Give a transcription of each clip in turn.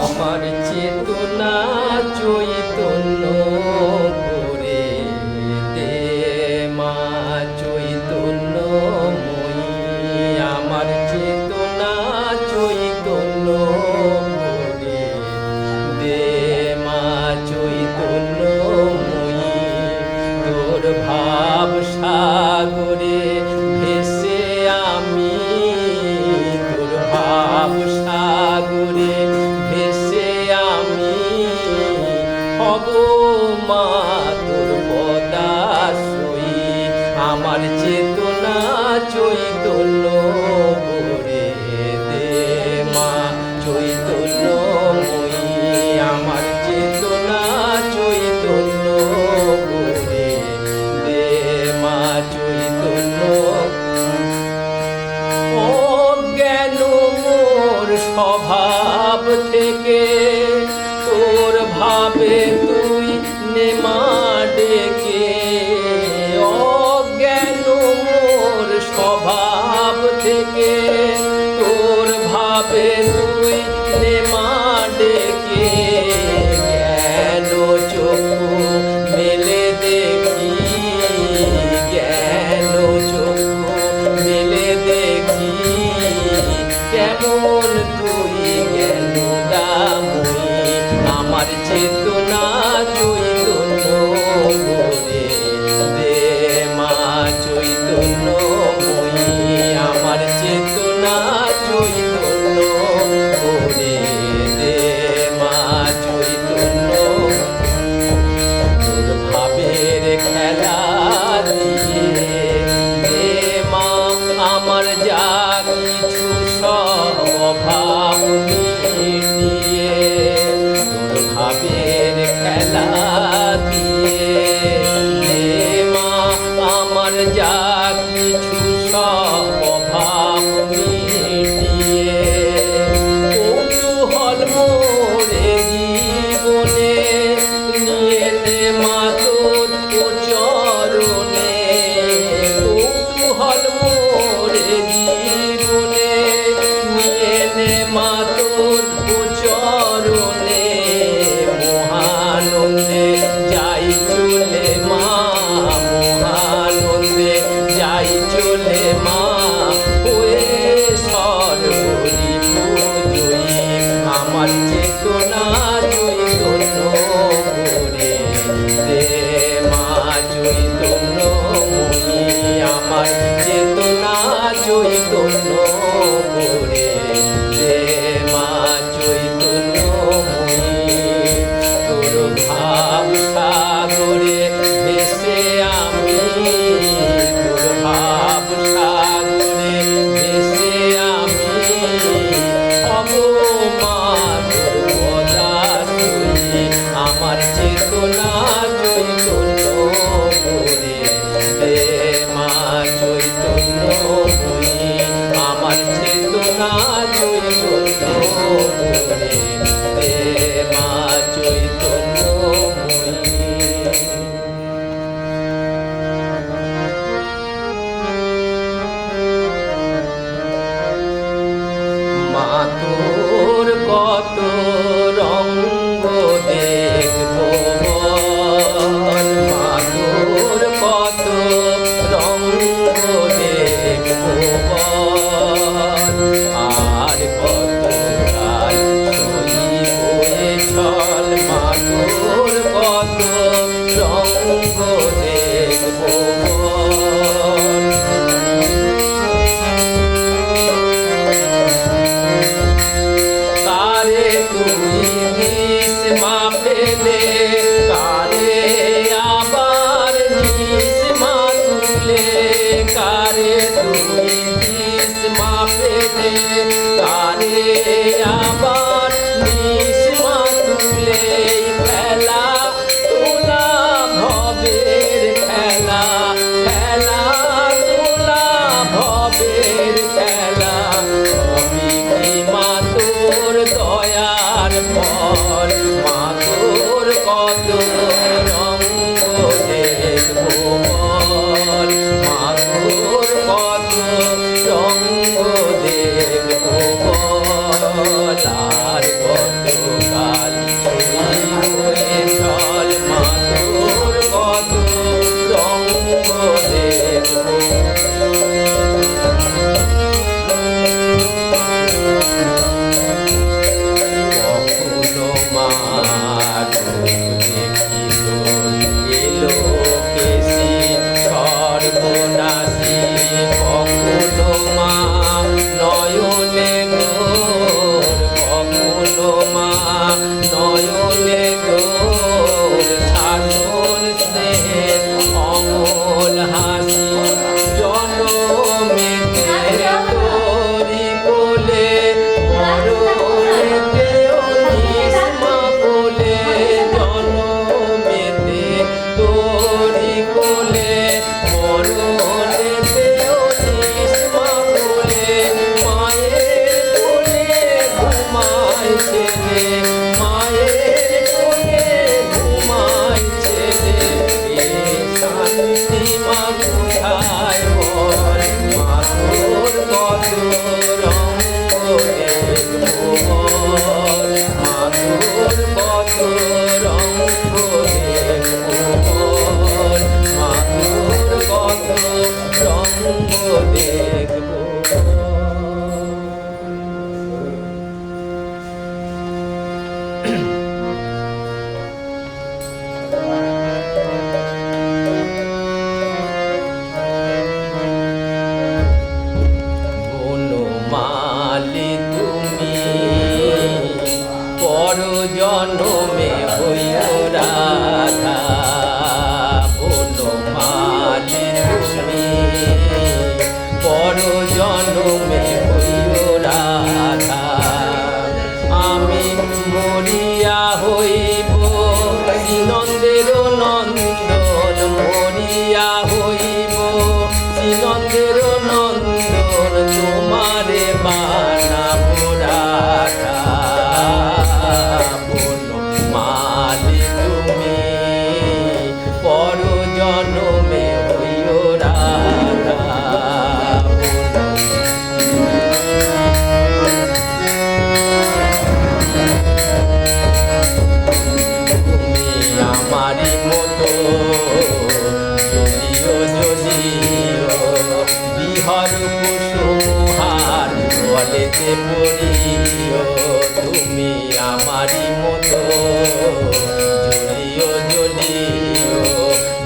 আমার চেতনা চৈতন্য করে দে মা চৈতন্যময়ী। আমার চেতনা চৈতন্য করে দে মা চৈতন্যময়ী। তোর ভাব সাগরে ভেসে আমি, তোর ভাব সাগরে ভেসে আমি হব মা তোর পদাশ্রয়ী। আমার চেতনা চৈতন্য করে দে মা চৈতন্যময়ী। আমার চেতনা চৈতন্য করে দে মা চৈতন্য। অজ্ঞান মোর স্বভাব থেকে তোর ভাবে তুই নেমা ডেকে। অজ্ঞান মোর স্বভাব থেকে তোর ভাবে তুই নেমা ডেকে। জ্ঞান চক্ষু মেলে দেখি, জ্ঞান চক্ষু মেলে দেখি কেমন তুই জ্ঞানদাময়ী। আমার চেতনা চৈতন্য করে দে মা চৈতন্যময়ী। আমার চেতনা চৈতন্য করে দে মা চৈতন্য। তোর ভাবের খেলা দিয়ে দে মা আমার যা কিছু সব অভাব মিটিয়ে। তোর ভাবের খেলা দিয়ে দে মা আমার যা কিছু সব অভাব মিটিয়ে। কৌতূহল মোরে জীবনে নিয়ে নে মা তোর চরণে। কৌতূহল মোরে জীবনে নিয়ে নে মা তোর চরণে। মহানন্দে যাই চলে মা, মহানন্দে যাই চলে মা হয়ে সর্বরি পূজয়ী। আমার চেতনা চৈতন্য করে দে মা চৈতন্যময়ী। আমার চেতনা চৈতন্য করে দে মা চৈতন্যময়ী। তোর ভাব সাগরে ভেসে আমি, তোর ভাব সাগরে ভেসে আমি হব মা তোর পদাশ্রয়ী। আমার চেতনা চৈতন্য করে দে মা চৈতন্যময়ী। আমার চেতনা চৈতন্য করে দে মা চৈতন্যময়ী। মা তোর কত রঙ্গ দেখবো বল, মা তোর কত রঙ্গ দেখবো বল। আর কত কাল সইবো ছল, মা তোর কত রঙ্গ দেখবো বল। কারে তুমি নিস মা ফেলে, কারে আবার নিস মা তুলে। কারে তুমি নিস মা ফেলে, কারে আবার নিস মা তুলে। খেলা তোলা ভবের খেলা, খেলা তোলা ভবের খেলা। সবই কি মা তোর দয়ার ফল। মা তোর কত রঙ্গ দেখবো বল, মা তোর কত রঙ্গ দেখবো মালি তুমি পর জন্মে হইও রাধা বলো মালি তুমি পর জন্মে হইও রাধা আমি মরিয়া হইব শ্রীনন্দের নন্দন মরিয়া হইব শ্রীনন্দের নন্দন তোমারে বানাবো রাধা বলো মালি তুমি পর জন্মে হইও রাধা আমারি মতো যদিও যদিও বিহর কুসুমহার বলেতে পড়িও তুমি আমারি মতো যদিও যদিও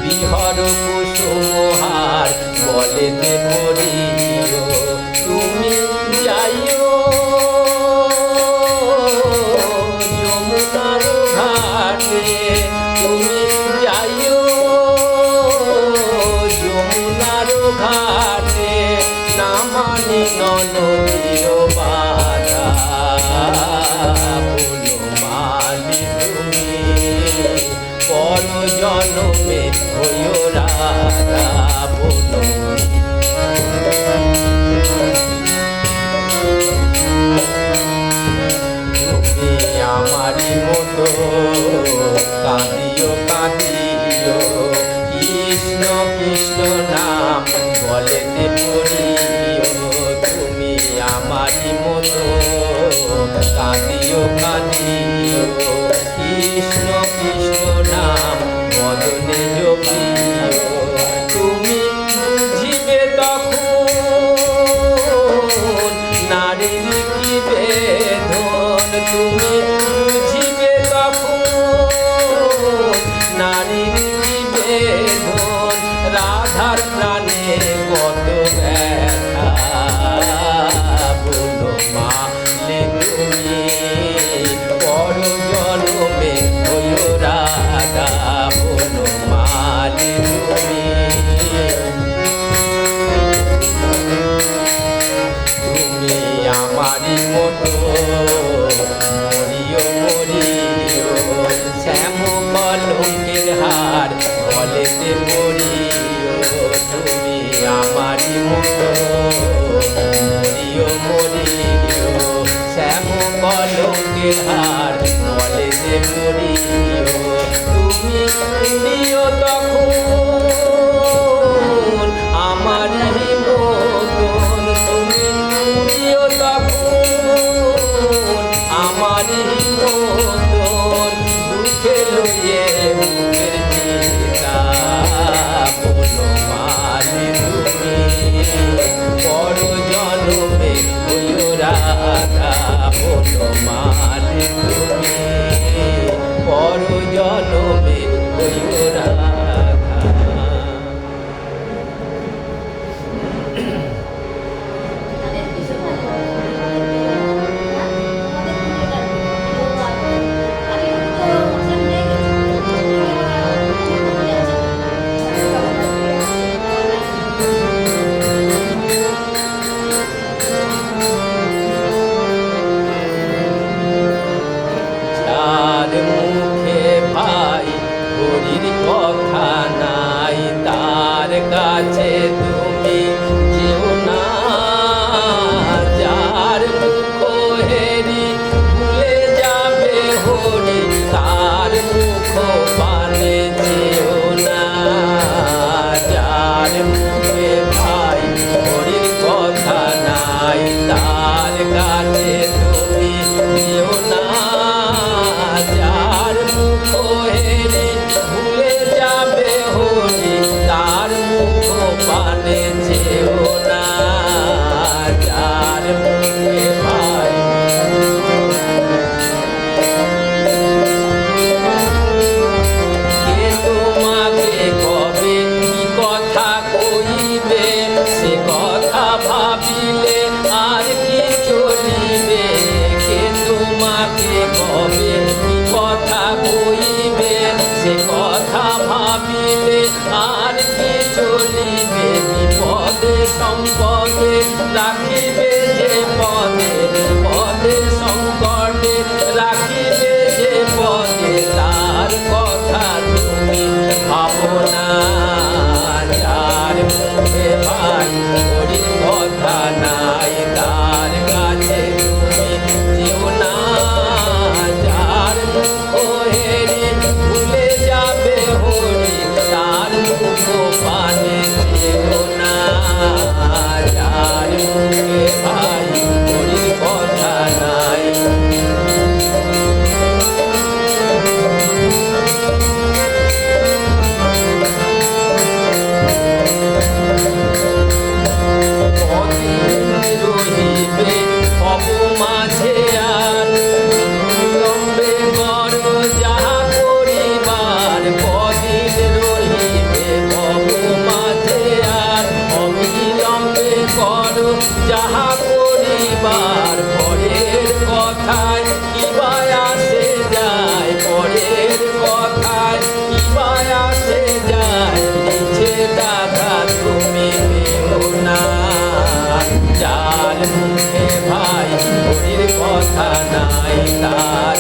বিহর কুসুমহার বলেতে পড়িও তুমি যাইও যমুনার ঘাটে তুমি যাইও যমুনার ঘাটে না মানি নদীর বাধা বলো মালি তুমি পর জন্মে হইও রাধা বলো তুমি আমারি মতো কাঁদিও কাঁদিও কৃষ্ণ কৃষ্ণ নাম বলেতে পড়িও তুমি আমারি মতো কাঁদিও কাঁদিও কৃষ্ণ কৃষ্ণ নাম বদনে জপিও তুমি বুঝিবে তখন নারীর কি বেদন তুমি বুঝিবে তখন নারীর কি বেদন রাধার প্রাণে কত ব্যথা বলো মালি তুমি পর জন্মে হইও রাধা বলো মালি তুমি তুমি আমারি মতো মরিও মরিও শ্যাম কলঙ্কের হার বলেতে পড়িও তুমি আমারি মতো মরিও মরিও শ্যাম কলঙ্কের হার বলেতে পড়িও তুমি দিও তখন আমারি মতন তুমি দিও তখন আমারি মতন দুঃখে লইয়ে মুখের চিতা বলো মালি তুমি পর জন্মে হইও রাধা বলো মালি তুমি পর জন্মে হইও রাধা যার মুখে ভাই হরির কথা নাই তার কাছে তুমি যেও না যার মুখ হেরি ভুলে যাবে হরি তার মুখ পানে যেও না যার মুখে ভাই হরির কথা নাই তার কাছে তুমি যেও না যার মুখ হেরে ভুলে যাবে হরি তার মুখ পানে যেও না যার মুখে ভাই কে তোমাকে কবে কি কথা কইবে সে কথা ভাবিলে আর কি চলে তোমাকে কবে কি কথা কইবে সে কথা ভাবিলে আর কি চলিবে বিপদে সম্পদে রাখিবে যে পদে বিপদে সংকটে রাখিবে যে পদে তার কথা তুমি ভাবনা যার মুখে ভাই হরির কথা নাই তার কাছে তুমি যেও না যার মুখ হেরি ভুলে যাবে হরি তার মুখ পানে যেও না যার মুখে ভাই হরির কথা নাই রহিবে অপমাঝে আর লম্বে বড় যাহা করিবার কদিন রহিবে অপমাঝে আর অবিলম্বে করো যাহা করিবার পরের কথায় কিবা আসে যায় পরের কথায় কিবা আসে যায় নিচে দাদা তুমি পেও না যার মুখে ভাই হরির কথা নাই তার